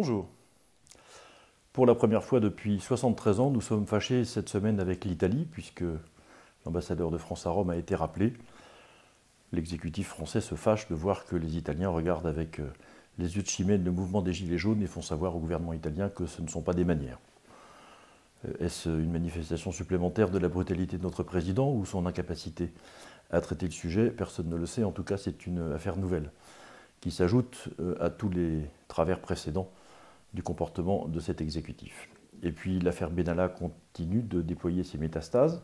Bonjour. Pour la première fois depuis 73 ans, nous sommes fâchés cette semaine avec l'Italie, puisque l'ambassadeur de France à Rome a été rappelé. L'exécutif français se fâche de voir que les Italiens regardent avec les yeux de chimène le mouvement des Gilets jaunes et font savoir au gouvernement italien que ce ne sont pas des manières. Est-ce une manifestation supplémentaire de la brutalité de notre président ou son incapacité à traiter le sujet? Personne ne le sait. En tout cas, c'est une affaire nouvelle qui s'ajoute à tous les travers précédents du comportement de cet exécutif. Et puis l'affaire Benalla continue de déployer ses métastases,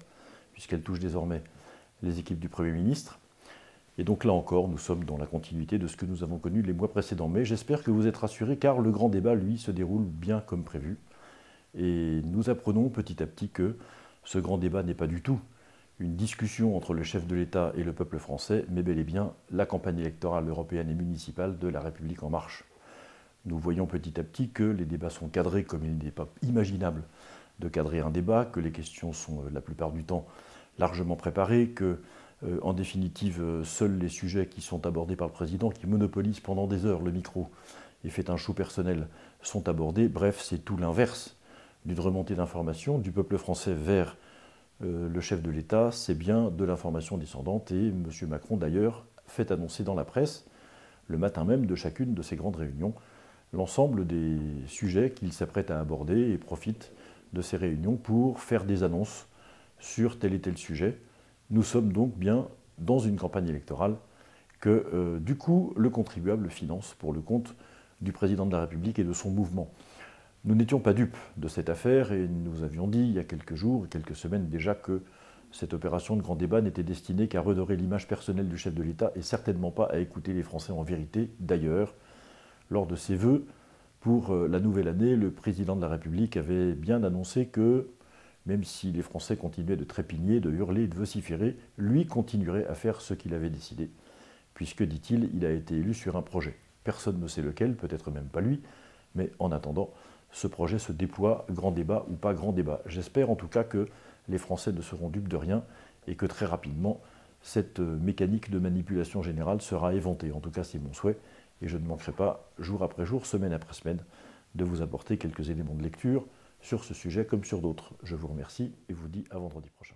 puisqu'elle touche désormais les équipes du Premier ministre. Et donc là encore, nous sommes dans la continuité de ce que nous avons connu les mois précédents. Mais j'espère que vous êtes rassurés, car le grand débat, lui, se déroule bien comme prévu. Et nous apprenons petit à petit que ce grand débat n'est pas du tout une discussion entre le chef de l'État et le peuple français, mais bel et bien la campagne électorale européenne et municipale de La République En Marche. Nous voyons petit à petit que les débats sont cadrés comme il n'est pas imaginable de cadrer un débat, que les questions sont la plupart du temps largement préparées, que, en définitive, seuls les sujets qui sont abordés par le président, qui monopolise pendant des heures le micro et fait un show personnel, sont abordés. Bref, c'est tout l'inverse d'une remontée d'information du peuple français vers le chef de l'État. C'est bien de l'information descendante et M. Macron, d'ailleurs, fait annoncer dans la presse, le matin même de chacune de ces grandes réunions, l'ensemble des sujets qu'il s'apprête à aborder et profite de ces réunions pour faire des annonces sur tel et tel sujet. Nous sommes donc bien dans une campagne électorale que, du coup, le contribuable finance pour le compte du président de la République et de son mouvement. Nous n'étions pas dupes de cette affaire et nous avions dit il y a quelques jours, quelques semaines déjà, que cette opération de grand débat n'était destinée qu'à redorer l'image personnelle du chef de l'État et certainement pas à écouter les Français en vérité. D'ailleurs, lors de ses vœux pour la nouvelle année, le président de la République avait bien annoncé que, même si les Français continuaient de trépigner, de hurler, de vociférer, lui continuerait à faire ce qu'il avait décidé, puisque, dit-il, il a été élu sur un projet. Personne ne sait lequel, peut-être même pas lui, mais en attendant, ce projet se déploie, grand débat ou pas grand débat. J'espère en tout cas que les Français ne seront dupes de rien et que très rapidement, cette mécanique de manipulation générale sera éventée. En tout cas, c'est mon souhait. Et je ne manquerai pas, jour après jour, semaine après semaine, de vous apporter quelques éléments de lecture sur ce sujet comme sur d'autres. Je vous remercie et vous dis à vendredi prochain.